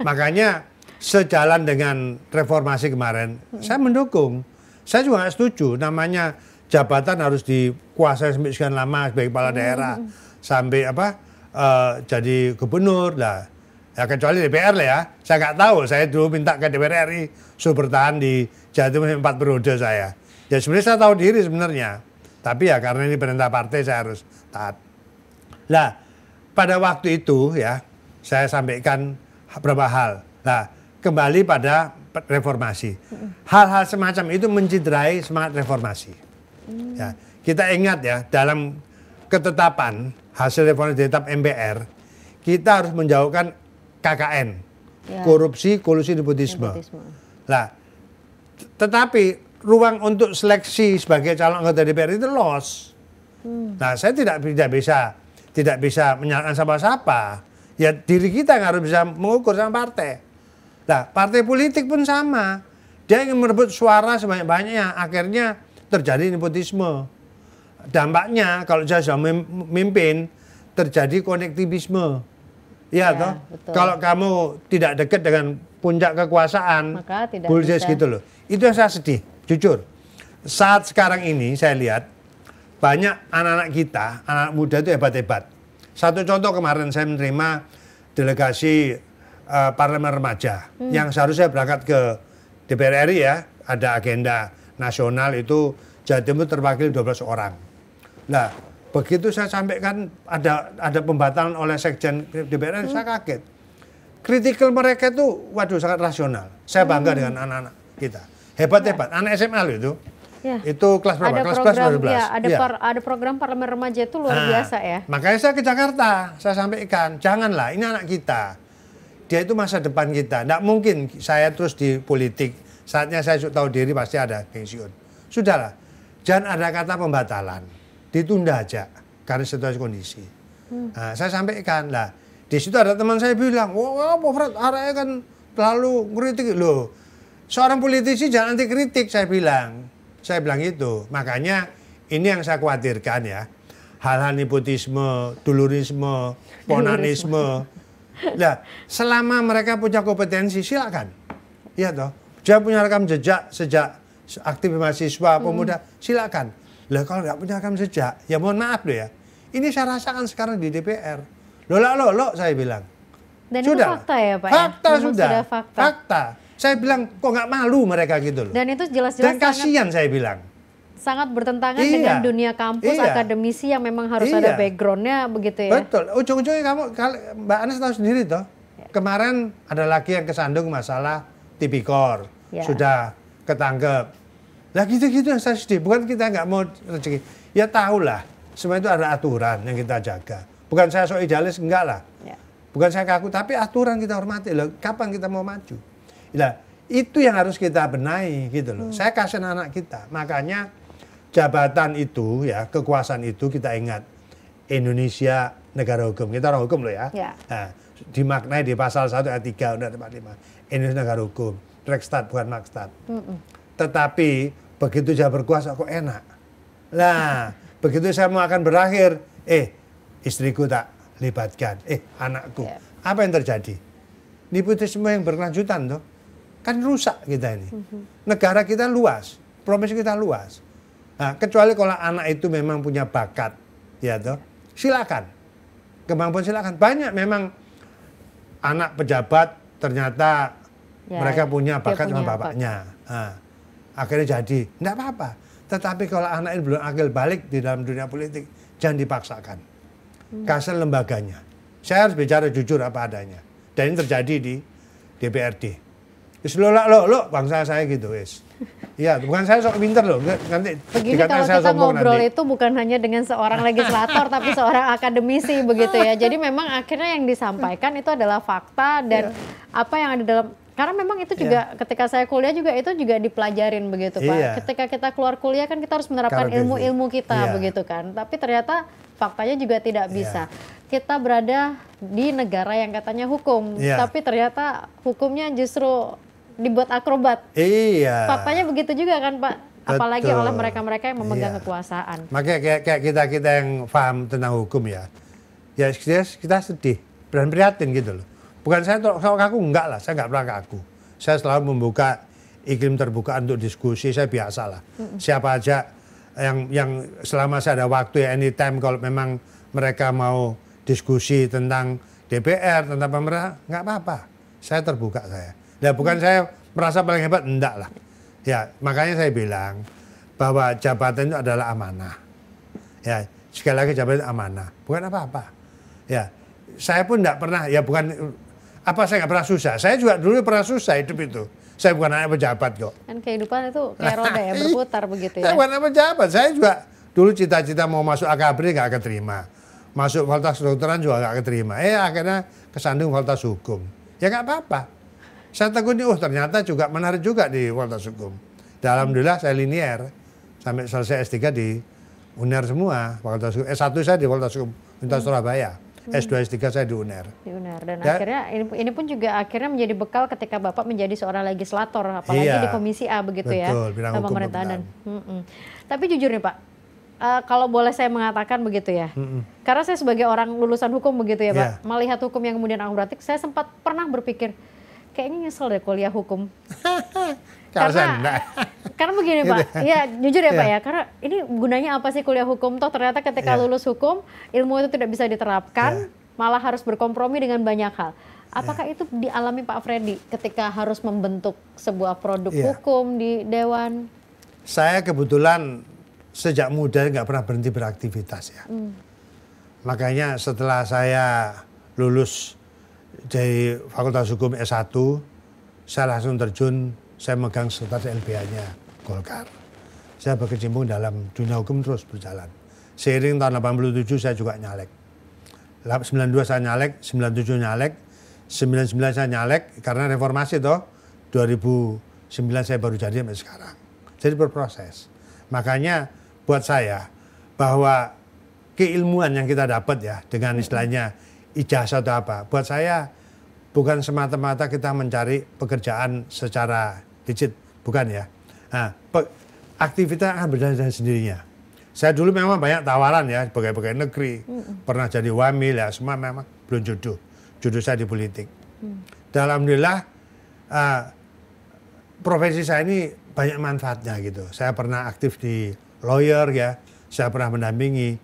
Speaker 1: Makanya sejalan dengan reformasi kemarin saya mendukung. Saya juga nggak setuju namanya jabatan harus dikuasai sampai sekian lama sebagai kepala daerah sampai jadi gubernur lah. Ya kecuali DPR lah ya, saya nggak tahu. Saya dulu minta ke DPR RI suruh bertahan di Jawa Timur 4 periode saya. Ya sebenarnya saya tahu diri sebenarnya, tapi ya karena ini perintah partai saya harus taat. Nah pada waktu itu ya saya sampaikan beberapa hal. Nah kembali pada reformasi, hal-hal semacam itu menciderai semangat reformasi. Ya kita ingat ya dalam ketetapan hasil reformasi tetap MPR kita harus menjauhkan KKN, korupsi, kolusi, nepotisme. Lah, tetapi ruang untuk seleksi sebagai calon anggota DPR itu los. Nah, saya tidak bisa menyalahkan siapa-siapa. Ya diri kita yang harus bisa mengukur sama partai. Nah, partai politik pun sama. Dia ingin merebut suara sebanyak-banyaknya, akhirnya terjadi nepotisme. Dampaknya kalau saya sudah memimpin terjadi konektivisme. Ya toh, kalau kamu tidak dekat dengan puncak kekuasaan,
Speaker 2: maka tidak
Speaker 1: bisa gitu loh. Itu yang saya sedih, jujur. Saat sekarang ini saya lihat banyak anak-anak kita, anak muda itu hebat-hebat. Satu contoh kemarin saya menerima delegasi parlemen remaja yang seharusnya berangkat ke DPR RI ya, ada agenda nasional itu Jawa Timur terwakili 12 orang. Nah, begitu saya sampaikan ada pembatalan oleh sekjen DPR, saya kaget. Kritikal mereka itu, waduh sangat rasional. Saya bangga dengan anak-anak kita. Hebat-hebat, anak SMA loh itu. Ya. Itu kelas berapa? Kelas 12.
Speaker 2: Ya, ada program parlemen remaja itu luar biasa ya.
Speaker 1: Makanya saya ke Jakarta, saya sampaikan, janganlah ini anak kita. Dia itu masa depan kita. Nggak mungkin saya terus di politik. Saatnya saya tahu diri pasti ada pensiun. Sudahlah, jangan ada kata pembatalan. Ditunda aja karena situasi kondisi. Nah, saya sampaikan lah. Di situ ada teman saya bilang, wah Pak Fred, arahnya kan terlalu kritik loh. Seorang politisi jangan anti kritik, saya bilang itu. Makanya ini yang saya khawatirkan ya. Hal-hal nepotisme, dulurisme, ponanisme. Nah, selama mereka punya kompetensi silakan. Iya toh. Dia punya rekam jejak sejak aktif mahasiswa, pemuda, silakan. Lah kalau nggak punya rekam jejak, ya mohon maaf loh ya. Ini saya rasakan sekarang di DPR. Loh, saya bilang.
Speaker 2: Dan
Speaker 1: sudah.
Speaker 2: Itu fakta ya Pak?
Speaker 1: Fakta
Speaker 2: ya?
Speaker 1: sudah.
Speaker 2: Fakta.
Speaker 1: Saya bilang kok nggak malu mereka gitu loh.
Speaker 2: Dan itu jelas-jelas.
Speaker 1: Dan kasihan saya bilang.
Speaker 2: Sangat bertentangan dengan dunia kampus, akademisi yang memang harus ada backgroundnya begitu ya.
Speaker 1: Betul. Ujung-ujungnya Mbak Anes tahu sendiri toh. Kemarin ada lagi yang kesandung masalah tipikor. Sudah ketangkep. Lah gitu-gitu yang saya sedih. Bukan kita nggak mau rezeki. Ya tahulah, semua itu ada aturan yang kita jaga. Bukan saya sok idealis, enggak lah. Bukan saya kaku, tapi aturan kita hormati. Loh, kapan kita mau maju? Nah, itu yang harus kita benahi gitu loh. Saya kasih anak kita. Makanya jabatan itu ya, kekuasaan itu kita ingat. Indonesia negara hukum. Kita orang hukum loh ya. Nah, dimaknai di pasal 1 ayat 3 Undang-Undang 45. Indonesia negara hukum. Rekstad bukan makstat. Tetapi begitu saya berkuasa kok enak. Nah, begitu saya mau akan berakhir, istriku tak libatkan, anakku. Apa yang terjadi? Nepotisme yang berkelanjutan tuh. Kan rusak kita ini. Negara kita luas, provinsi kita luas. Nah, kecuali kalau anak itu memang punya bakat, ya toh, silakan. Kemampuan silakan. Banyak memang anak pejabat ternyata mereka punya bakat sama bapaknya. Nah, akhirnya jadi, enggak apa-apa. Tetapi kalau anak ini belum akil balik di dalam dunia politik, jangan dipaksakan. Kasih lembaganya. Saya harus bicara jujur apa adanya. Dan ini terjadi di DPRD. Wis lo bangsa saya gitu wis. Iya, bukan saya sok pinter loh. Nanti
Speaker 2: begini kalau kita ngobrol nanti. Itu bukan hanya dengan seorang legislator tapi seorang akademisi begitu ya. Jadi memang akhirnya yang disampaikan itu adalah fakta dan apa yang ada dalam. Karena memang itu juga ketika saya kuliah juga itu juga dipelajarin begitu Pak. Ketika kita keluar kuliah kan kita harus menerapkan ilmu-ilmu kita begitu kan. Tapi ternyata faktanya juga tidak bisa. kita berada di negara yang katanya hukum, tapi ternyata hukumnya justru dibuat akrobat.
Speaker 1: Iya.
Speaker 2: Faktanya begitu juga kan Pak? Apalagi oleh mereka-mereka yang memegang kekuasaan.
Speaker 1: Makanya kayak kita yang paham tentang hukum ya kita sedih dan prihatin gitu loh. Bukan saya kaku, enggak lah, saya enggak pernah kaku. Saya selalu membuka iklim terbuka untuk diskusi, saya biasa lah. Siapa aja yang selama saya ada waktu ya anytime kalau memang mereka mau diskusi tentang DPR, tentang pemerintah, nggak apa-apa. Saya terbuka saya. Ya bukan saya merasa paling hebat, enggak lah. Ya makanya saya bilang bahwa jabatan itu adalah amanah. Ya sekali lagi jabatan itu amanah, bukan apa-apa. Ya saya pun enggak pernah, ya bukan apa saya nggak pernah susah. Saya juga dulu pernah susah hidup itu. Saya bukan anak pejabat kok.
Speaker 2: Kan kehidupan itu kayak roda ya, berputar begitu ya.
Speaker 1: Saya bukan anak pejabat, saya juga dulu cita-cita mau masuk AKABRI nggak keterima. Masuk fakultas kedokteran juga nggak keterima. Akhirnya kesandung fakultas hukum. Ya nggak apa-apa. Saya tekuni, ternyata juga menarik juga di fakultas hukum. Dan alhamdulillah saya linier. Sampai selesai S3 di UNER semua. Fakultas hukum. S1 saya di fakultas hukum Universitas Surabaya. S2, S3 saya di UNER.
Speaker 2: Di UNER. Dan akhirnya ini pun juga akhirnya menjadi bekal ketika Bapak menjadi seorang legislator. Apalagi di Komisi A begitu
Speaker 1: betul,
Speaker 2: ya. Pemerintahan. Tapi jujur nih Pak. Kalau boleh saya mengatakan begitu ya, karena saya sebagai orang lulusan hukum begitu ya Pak, melihat hukum yang kemudian akrobatik, saya sempat pernah berpikir, kayaknya nyesel deh kuliah hukum. karena begini Pak, ya jujur ya Pak ya, karena ini gunanya apa sih kuliah hukum, toh ternyata ketika lulus hukum, ilmu itu tidak bisa diterapkan, malah harus berkompromi dengan banyak hal. Apakah itu dialami Pak Freddy ketika harus membentuk sebuah produk hukum di Dewan?
Speaker 1: Saya kebetulan sejak muda nggak pernah berhenti beraktivitas ya. Makanya setelah saya lulus dari Fakultas Hukum S1, saya langsung terjun, saya megang sekretaris LBH-nya Golkar. Saya berkecimpung dalam dunia hukum terus berjalan. Seiring tahun 87 saya juga nyalek. 92 saya nyalek, 97 nyalek, 99 saya nyalek karena reformasi toh. 2009 saya baru jadi sampai sekarang. Jadi berproses. Makanya buat saya bahwa keilmuan yang kita dapat ya dengan istilahnya ijazah atau apa, buat saya bukan semata-mata kita mencari pekerjaan secara digit, bukan ya. Nah, aktivitas akan berjalan dengan sendirinya. Saya dulu memang banyak tawaran ya, pegawai-pegawai negeri, pernah jadi wamil ya, semua memang belum jodoh saya di politik. Dan alhamdulillah profesi saya ini banyak manfaatnya gitu. Saya pernah aktif di lawyer ya, saya pernah mendampingi.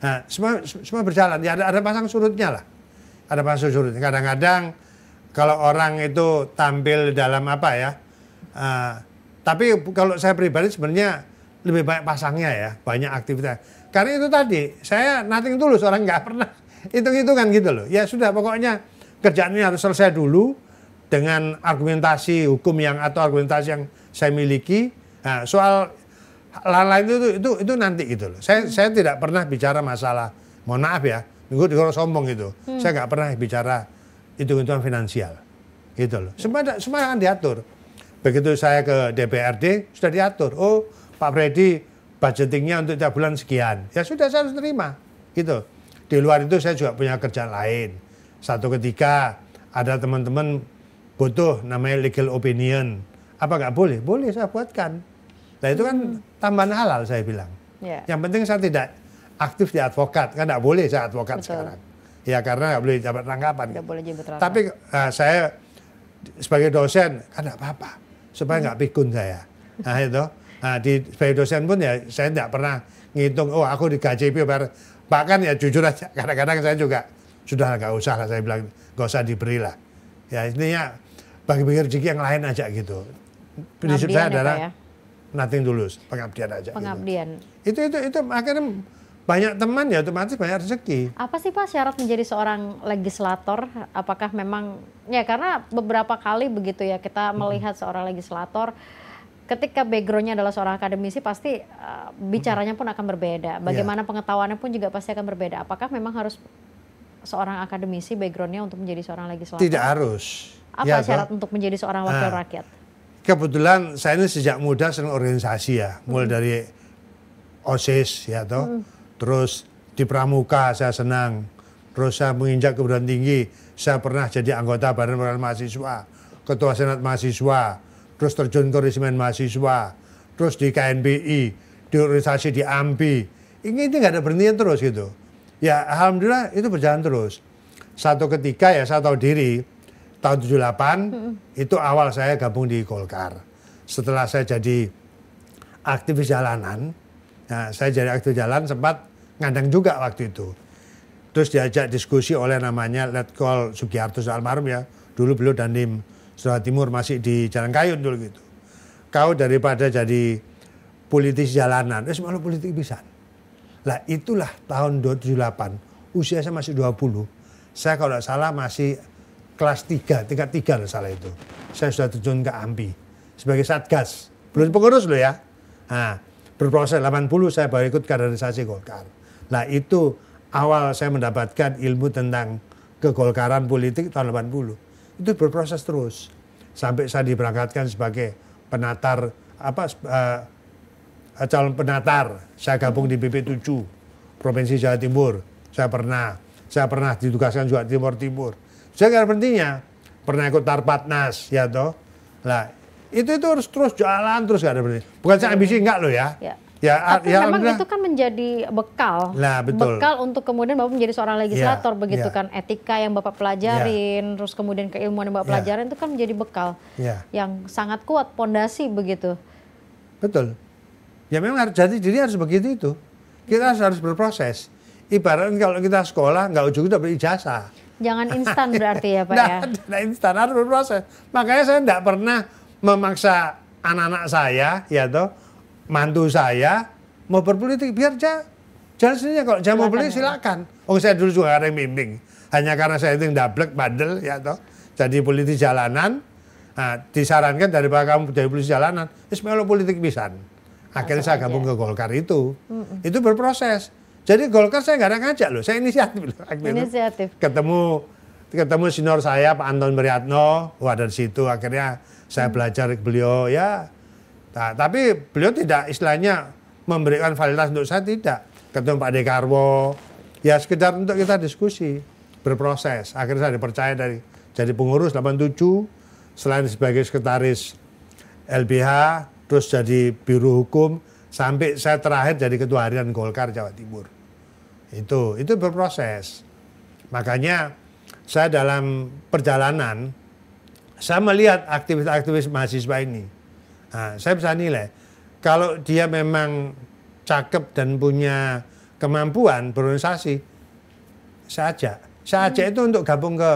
Speaker 1: Nah, semua berjalan. Ya ada pasang surutnya lah. Ada pasang surutnya. Kadang-kadang kalau orang itu tampil dalam apa ya, tapi kalau saya pribadi sebenarnya lebih banyak pasangnya ya, banyak aktivitas. Karena itu tadi, saya nothing tulus, orang nggak pernah hitung-hitungan gitu loh. Ya sudah, pokoknya kerjaan ini harus selesai dulu dengan argumentasi hukum atau argumentasi yang saya miliki. Nah, soal lain itu nanti gitu loh. Saya tidak pernah bicara masalah, mohon maaf ya, minggu dikoro sombong gitu. Saya nggak pernah bicara hitung-hitungan finansial, gitu loh. Semua akan diatur. Begitu saya ke DPRD sudah diatur. Oh, Pak Freddy budgetingnya untuk tiap bulan sekian. Ya sudah, saya harus terima, gitu. Di luar itu saya juga punya kerjaan lain. Satu ketika ada teman-teman butuh namanya legal opinion. Apa nggak boleh? Boleh, saya buatkan. Nah itu kan tambahan halal saya bilang. Yang penting saya tidak aktif di advokat. Kan nggak boleh saya advokat sekarang. Ya karena nggak boleh jabat rangkapan.
Speaker 2: Nggak boleh jabat rangkapan.
Speaker 1: Tapi saya sebagai dosen kan nggak apa-apa. Supaya nggak pikun saya. Nah itu. Nah sebagai dosen pun ya saya tidak pernah ngitung, oh aku digaji bahkan ya jujur aja. Kadang-kadang saya juga sudah nggak usah lah, saya bilang nggak usah diberi lah. Ya intinya bagi-bagi rezeki yang lain aja gitu. Prinsip saya adalah nothing tulus, pengabdian aja.
Speaker 2: Pengabdian.
Speaker 1: Gitu. Itu akhirnya banyak teman ya otomatis banyak rezeki.
Speaker 2: Apa sih Pak syarat menjadi seorang legislator? Apakah memang ya karena beberapa kali begitu ya kita melihat seorang legislator ketika backgroundnya adalah seorang akademisi pasti bicaranya pun akan berbeda. Bagaimana pengetahuannya pun juga pasti akan berbeda. Apakah memang harus seorang akademisi backgroundnya untuk menjadi seorang legislator?
Speaker 1: Tidak harus.
Speaker 2: Apa syarat untuk menjadi seorang wakil rakyat?
Speaker 1: Kebetulan saya ini sejak muda senang organisasi ya, mulai dari OSIS ya toh, terus di Pramuka saya senang, terus saya menginjak ke perguruan tinggi, saya pernah jadi anggota Badan Perwakilan Mahasiswa, Ketua Senat Mahasiswa, terus terjun ke resimen mahasiswa, terus di KNBI, di organisasi di AMPI. Ini nggak ada berhentinya terus gitu. Ya alhamdulillah itu berjalan terus. Satu ketika ya saya tahu diri, tahun 78 itu awal saya gabung di Golkar. Setelah saya jadi aktivis jalanan, nah, saya jadi aktivis jalan sempat ngandang juga waktu itu. Terus diajak diskusi oleh namanya Letkol Sugiharto almarhum ya. Dulu beliau Dandim Jawa Timur masih di Jalan Kayun dulu gitu. Kau daripada jadi politisi jalanan, malah politik pisan. Lah itulah tahun 78, usia saya masih 20. Saya kalau tidak salah masih kelas 3, tingkat 3 kalau salah itu. Saya sudah terjun ke AMPI sebagai satgas. Belum pengurus loh ya. Nah, berproses 80 saya baru ikut kaderisasi Golkar. Nah itu awal saya mendapatkan ilmu tentang kegolkaran politik tahun 80. Itu berproses terus. Sampai saya diberangkatkan sebagai penatar, calon penatar. Saya gabung di BP 7, Provinsi Jawa Timur. Saya pernah ditugaskan juga Timur Timur. Saya nggak berhentinya. Pernah ikut Tarpatnas, ya toh. Lah, itu harus terus jalan terus nggak ada berhenti. Bukan saya ambisi enggak loh ya.
Speaker 2: Tapi memang itu kan menjadi bekal.
Speaker 1: Nah, betul.
Speaker 2: Bekal untuk kemudian Bapak menjadi seorang legislator begitu
Speaker 1: ya.
Speaker 2: kan. Etika yang Bapak pelajarin, terus kemudian keilmuan yang Bapak pelajarin itu kan menjadi bekal yang sangat kuat, pondasi begitu.
Speaker 1: Betul. Ya memang harus jadi diri harus begitu itu. Kita harus berproses. Ibaratnya kalau kita sekolah nggak ujung-ujung dapat ijazah.
Speaker 2: Jangan instan berarti ya Pak ya.
Speaker 1: Nah, instan harus berproses. Makanya saya tidak pernah memaksa anak-anak saya, ya toh, mantu saya mau berpolitik biar jalan sendiri. Kalau dia mau politik silakan. Oh saya dulu juga ada yang bimbing. Hanya karena saya itu dablek bandel, ya toh, jadi politik jalanan. Nah, disarankan daripada kamu jadi politik jalanan, melo politik pisan. Akhirnya saya gabung ke Golkar itu. Itu berproses. Jadi Golkar saya nggak ada ngajak loh, saya inisiatif loh.
Speaker 2: Inisiatif.
Speaker 1: Ketemu senior saya Pak Anton Meriatno, ada di situ. Akhirnya saya belajar beliau ya. Nah, tapi beliau tidak istilahnya memberikan fasilitas untuk saya, tidak. Ketemu Pak Dekarwo, ya sekedar untuk kita diskusi, berproses. Akhirnya saya dipercaya jadi pengurus 87, selain sebagai sekretaris LBH, terus jadi biro hukum, sampai saya terakhir jadi ketua harian Golkar Jawa Timur. Itu berproses. Makanya saya dalam perjalanan, saya melihat aktivis-aktivis mahasiswa ini. Nah, saya bisa nilai, kalau dia memang cakep dan punya kemampuan berorganisasi, saya ajak itu untuk gabung ke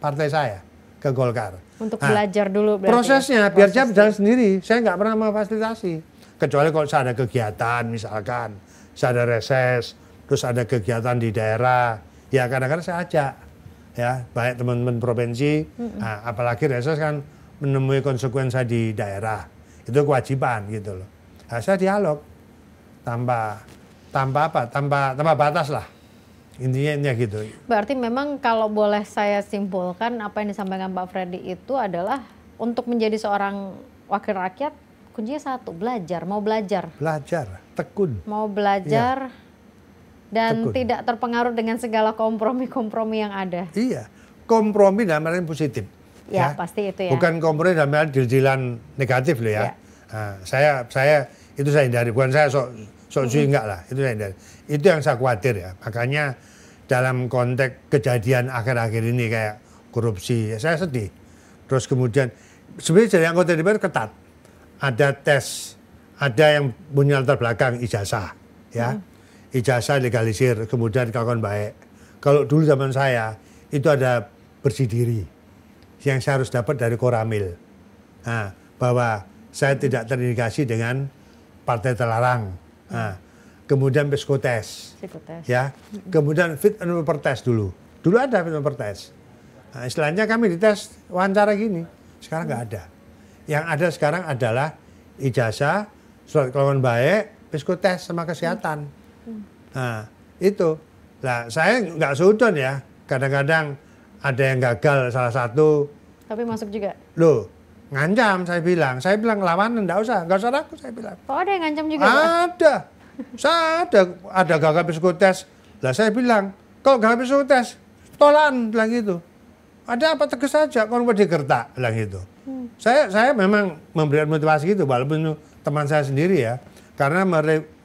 Speaker 1: partai saya, ke Golkar.
Speaker 2: Untuk belajar dulu berarti.
Speaker 1: Prosesnya biar dia berjalan sendiri, saya nggak pernah memfasilitasi. Kecuali kalau saya ada kegiatan, misalkan saya ada reses, terus ada kegiatan di daerah, ya kadang-kadang saya ajak, ya baik teman-teman provinsi, nah, apalagi reses kan menemui konsekuensi di daerah, itu kewajiban gitu loh. Nah, saya dialog tanpa batas lah, intinya gitu.
Speaker 2: Berarti memang kalau boleh saya simpulkan apa yang disampaikan Pak Freddy itu adalah untuk menjadi seorang wakil rakyat kuncinya satu, mau belajar,
Speaker 1: tekun,
Speaker 2: mau belajar. Ya. Dan tekun. Tidak terpengaruh dengan segala kompromi-kompromi yang ada. Iya,
Speaker 1: kompromi dalam arti positif.
Speaker 2: Ya, pasti itu ya.
Speaker 1: Bukan kompromi dalam arti dil-dilan negatif loh ya. Nah, saya itu saya hindari, bukan saya sok enggak lah, itu saya hindari. Itu yang saya khawatir ya. Makanya dalam konteks kejadian akhir-akhir ini kayak korupsi, ya saya sedih. Terus kemudian sebenarnya jadi anggota DPR ketat. Ada tes, ada yang punya latar belakang ijazah, ya. Ijazah legalisir, kemudian kelakuan baik. Kalau dulu zaman saya, itu ada bersih diri yang saya harus dapat dari Koramil. Nah, bahwa saya tidak terindikasi dengan partai terlarang. Nah, kemudian psikotes. Ya. Kemudian fit and proper test dulu. Dulu ada fit and proper test. Nah, istilahnya kami dites wawancara gini. Sekarang nggak ada. Yang ada sekarang adalah ijazah, surat kelakuan baik, psikotes sama kesehatan. Nah, itu. Nah, saya nggak sudon ya. Kadang-kadang ada yang gagal salah satu.
Speaker 2: Tapi masuk juga?
Speaker 1: Loh, ngancam saya bilang. Saya bilang lawanan, nggak usah ragu saya bilang.
Speaker 2: Oh, ada yang ngancam juga?
Speaker 1: Ada. Saya ada gagal psikotes. Lah saya bilang, Kok nggak bisa tes? Tolan bilang gitu. Ada apa tegas saja, kalau mau digertak bilang gitu. Saya memang memberikan motivasi gitu, walaupun teman saya sendiri ya, karena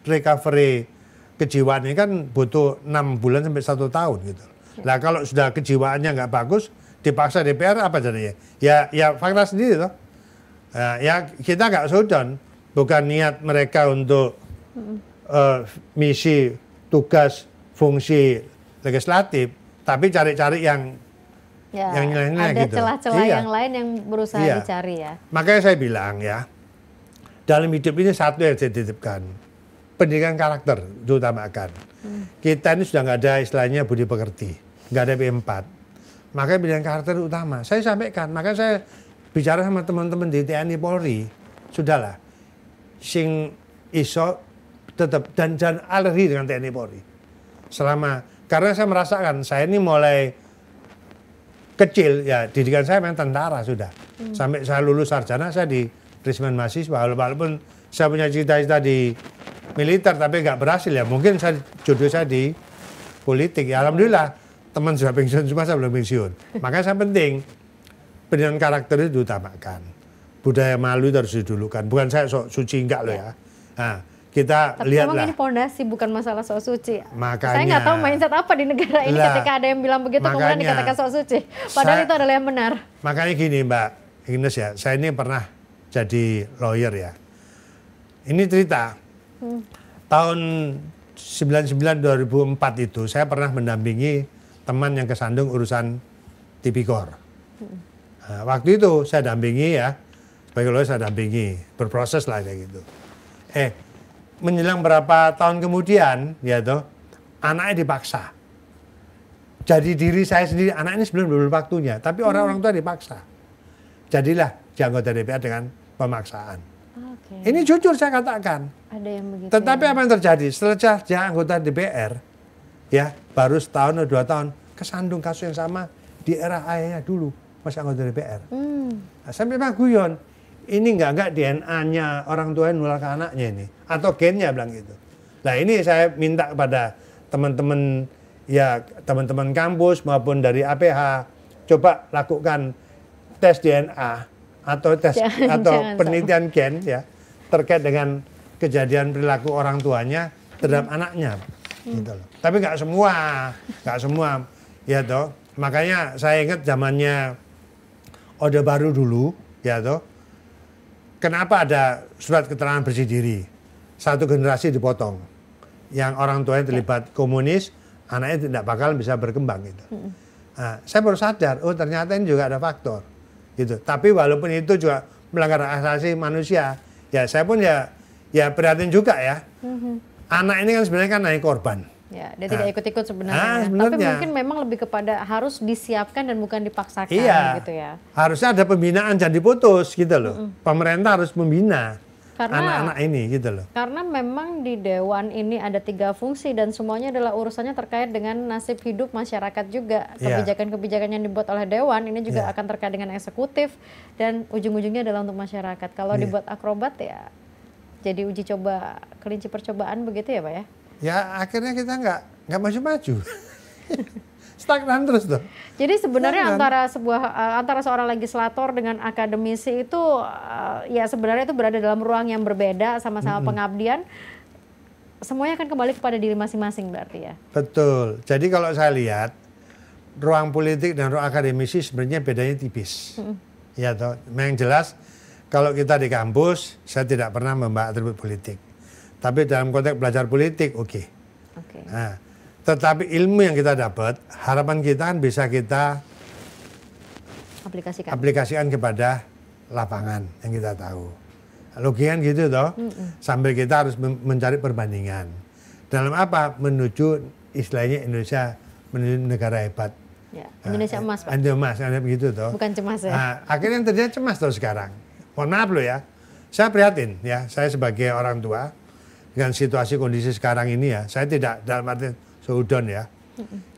Speaker 1: recovery kejiwaan ini kan butuh 6 bulan sampai 1 tahun gitu. Nah kalau sudah kejiwaannya nggak bagus, dipaksa DPR apa jadinya? Ya fakta sendiri toh. Ya kita nggak sudon, bukan niat mereka untuk misi, tugas, fungsi legislatif, tapi cari-cari yang nilai-nilai
Speaker 2: ada
Speaker 1: gitu.
Speaker 2: celah-celah yang lain yang berusaha dicari ya.
Speaker 1: Makanya saya bilang ya, dalam hidup ini satu yang saya titipkan, pendidikan karakter diutamakan. Kita ini sudah nggak ada istilahnya budi pekerti, nggak ada P4. Makanya pendidikan karakter utama. Saya sampaikan, makanya saya bicara sama teman-teman di TNI Polri, sudahlah, sing iso tetap dan jangan alergi dengan TNI Polri. Karena saya merasakan saya ini mulai kecil ya, didikan saya memang tentara sudah. Sampai saya lulus sarjana saya di Risman Mahasiswa, walaupun saya punya cita-cita di militer tapi nggak berhasil ya. Mungkin jodoh saya di politik ya. Alhamdulillah teman sudah pensiun, cuma saya belum pensiun. Makanya saya penting pendidikan karakter itu diutamakan. Budaya malu itu harus didulukan. Bukan saya sok suci enggak loh ya. Nah, kita
Speaker 2: tapi
Speaker 1: lihatlah.
Speaker 2: Tapi ini pondasi, bukan masalah sok suci.
Speaker 1: Makanya,
Speaker 2: saya nggak tahu mindset apa di negara ini ketika ada yang bilang begitu kemudian dikatakan sok suci. Padahal itu adalah yang benar. Makanya
Speaker 1: gini Mbak Ines ya, saya ini pernah jadi lawyer ya. Ini cerita. Tahun 99-2004 itu saya pernah mendampingi teman yang kesandung urusan tipikor. Nah, waktu itu saya dampingi ya, sebagai lawyer saya dampingi, berproses lah kayak gitu. Menjelang berapa tahun kemudian, ya toh, anaknya dipaksa. Jadi diri saya sendiri, anak ini sebelum belum waktunya, tapi orang-orang tua dipaksa. Jadilah anggota DPR dengan pemaksaan. Ini jujur saya katakan.
Speaker 2: Ada yang begitu.
Speaker 1: Tetapi apa yang terjadi? Setelah dia anggota DPR, ya baru setahun atau 2 tahun, kesandung kasus yang sama di era ayahnya dulu, masih anggota DPR. Nah, saya memang guyon. Ini enggak DNA-nya orang tua yang nular ke anaknya ini atau gennya bilang gitu. Nah ini saya minta kepada teman-teman ya, teman-teman kampus maupun dari APH, coba lakukan tes DNA atau tes atau penelitian gen ya terkait dengan kejadian perilaku orang tuanya terhadap anaknya gitu loh. Tapi nggak semua ya toh. Makanya saya ingat zamannya Orde Baru dulu ya toh. Kenapa ada surat keterangan bersih diri? Satu generasi dipotong. Yang orang tuanya terlibat komunis, anaknya tidak bakal bisa berkembang gitu. Nah, saya baru sadar, oh ternyata ini juga ada faktor. Gitu. Tapi walaupun itu juga melanggar hak asasi manusia, ya saya pun ya prihatin juga ya. Anak ini kan sebenarnya kan naik korban.
Speaker 2: Ya, dia tidak ikut-ikut sebenarnya. Tapi mungkin memang lebih kepada harus disiapkan dan bukan dipaksakan gitu ya.
Speaker 1: Harusnya ada pembinaan, jangan diputus gitu loh. Pemerintah harus membina anak-anak ini gitu loh.
Speaker 2: Karena memang di Dewan ini ada 3 fungsi dan semuanya adalah urusannya terkait dengan nasib hidup masyarakat juga. Kebijakan-kebijakan yang dibuat oleh Dewan ini juga akan terkait dengan eksekutif dan ujung-ujungnya adalah untuk masyarakat. Kalau dibuat akrobat ya jadi uji coba, kelinci percobaan begitu ya Pak ya?
Speaker 1: Ya akhirnya kita nggak maju-maju. Stagnan terus tuh.
Speaker 2: Jadi sebenarnya antara seorang legislator dengan akademisi itu ya sebenarnya itu berada dalam ruang yang berbeda, sama-sama pengabdian. Semuanya akan kembali kepada diri masing-masing berarti ya.
Speaker 1: Betul. Jadi kalau saya lihat ruang politik dan ruang akademisi sebenarnya bedanya tipis. Ya toh. Yang jelas kalau kita di kampus saya tidak pernah membahas atribut politik. Tapi dalam konteks belajar politik, oke. Nah, tetapi ilmu yang kita dapat, harapan kita kan bisa kita aplikasikan kepada lapangan yang kita tahu. Logikanya gitu toh, sambil kita harus mencari perbandingan. Dalam apa? Menuju istilahnya Indonesia, menuju negara hebat.
Speaker 2: Ya, Indonesia emas Pak.
Speaker 1: Emas, begitu toh.
Speaker 2: Bukan cemas ya.
Speaker 1: Nah, akhirnya yang terjadi cemas toh sekarang. Mohon maaf loh ya, saya prihatin ya, saya sebagai orang tua, dengan situasi kondisi sekarang ini ya, saya tidak dalam arti seudon ya.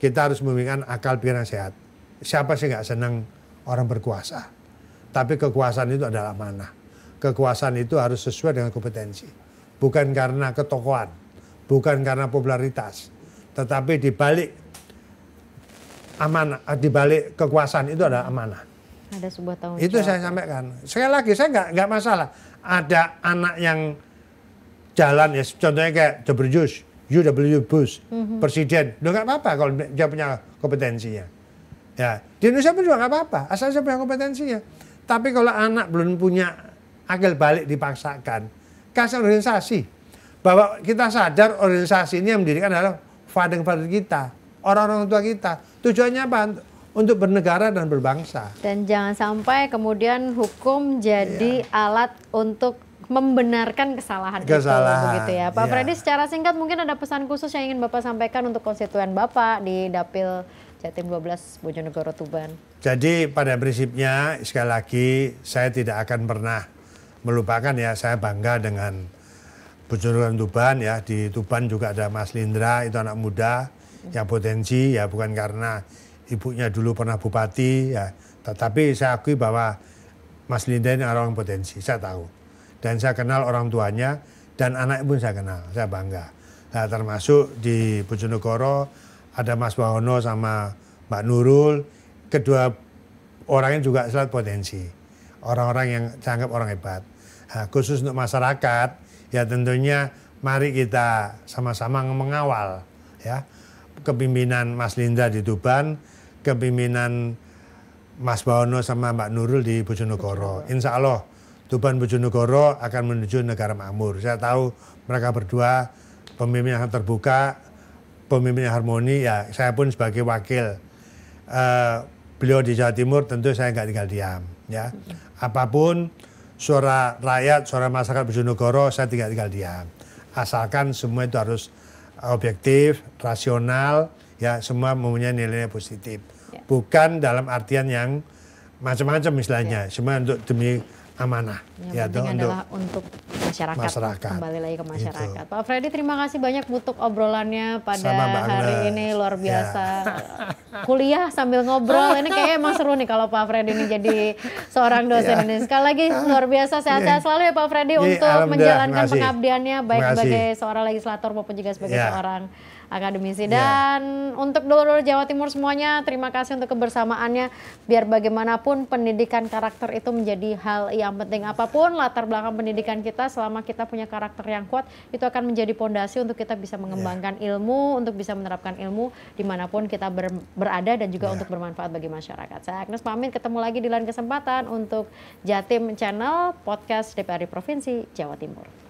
Speaker 1: Kita harus memberikan akal pikiran sehat. Siapa sih nggak senang orang berkuasa? Tapi kekuasaan itu adalah amanah. Kekuasaan itu harus sesuai dengan kompetensi. Bukan karena ketokohan, bukan karena popularitas. Tetapi di balik amanah, di balik kekuasaan itu ada amanah.
Speaker 2: Ada sebuah tanggung
Speaker 1: Itu
Speaker 2: jawab.
Speaker 1: saya sampaikan. Sekali lagi saya nggak masalah. Ada anak yang jalan ya, contohnya kayak W. Bush, presiden. Udah nggak apa-apa kalau dia punya kompetensinya. Ya, di Indonesia pun juga nggak apa-apa, asal dia punya kompetensinya. Tapi kalau anak belum punya akil balik dipaksakan, kasih organisasi. Bahwa kita sadar organisasi ini yang mendirikan adalah father-father kita, orang-orang tua kita. Tujuannya apa? Untuk bernegara dan berbangsa.
Speaker 2: Dan jangan sampai kemudian hukum jadi alat untuk membenarkan kesalahan itu, begitu ya. Pak Freddy, secara singkat mungkin ada pesan khusus yang ingin Bapak sampaikan untuk konstituen Bapak di Dapil Jatim 12 Bojonegoro Tuban.
Speaker 1: Jadi pada prinsipnya sekali lagi saya tidak akan pernah melupakan ya, saya bangga dengan Bojonegoro Tuban ya. Di Tuban juga ada Mas Lindra, itu anak muda yang potensi ya, bukan karena ibunya dulu pernah bupati ya, tetapi saya akui bahwa Mas Lindra ini orang potensi, saya tahu. Dan saya kenal orang tuanya, dan anak pun saya kenal, saya bangga. Nah, termasuk di Bojonegoro ada Mas Wahono sama Mbak Nurul, kedua orangnya juga sangat potensi. Orang-orang yang saya anggap orang hebat. Nah, khusus untuk masyarakat, ya tentunya mari kita sama-sama mengawal ya kepimpinan Mas Lindra di Tuban, kepimpinan Mas Wahono sama Mbak Nurul di Bojonegoro. Insya Allah Tuban Bojonegoro akan menuju negara makmur. Saya tahu mereka berdua pemimpin yang terbuka, pemimpin yang harmoni. Ya, saya pun sebagai wakil beliau di Jawa Timur tentu saya nggak tinggal diam. Ya, apapun suara rakyat, suara masyarakat Bojonegoro saya tidak tinggal diam. Asalkan semua itu harus objektif, rasional, ya semua mempunyai nilai positif. Bukan dalam artian yang macam-macam misalnya, semua untuk demi amanah.
Speaker 2: Yang penting adalah untuk masyarakat. Kembali lagi ke masyarakat. Itu. Pak Freddy, terima kasih banyak untuk obrolannya pada hari ini, luar biasa. Kuliah sambil ngobrol, ini kayaknya emang seru nih kalau Pak Freddy ini jadi seorang dosen ini. Sekali lagi luar biasa, sehat-sehat selalu ya Pak Freddy untuk menjalankan pengabdiannya baik sebagai seorang legislator maupun juga sebagai seorang akademisi. Dan untuk dulur-dulur Jawa Timur semuanya, terima kasih untuk kebersamaannya. Biar bagaimanapun pendidikan karakter itu menjadi hal yang penting. Apapun latar belakang pendidikan kita, selama kita punya karakter yang kuat, itu akan menjadi pondasi untuk kita bisa mengembangkan ilmu, untuk bisa menerapkan ilmu dimanapun kita berada dan juga untuk bermanfaat bagi masyarakat. Saya Agnes pamit, ketemu lagi di lain kesempatan untuk Jatim Channel, podcast DPRD Provinsi Jawa Timur.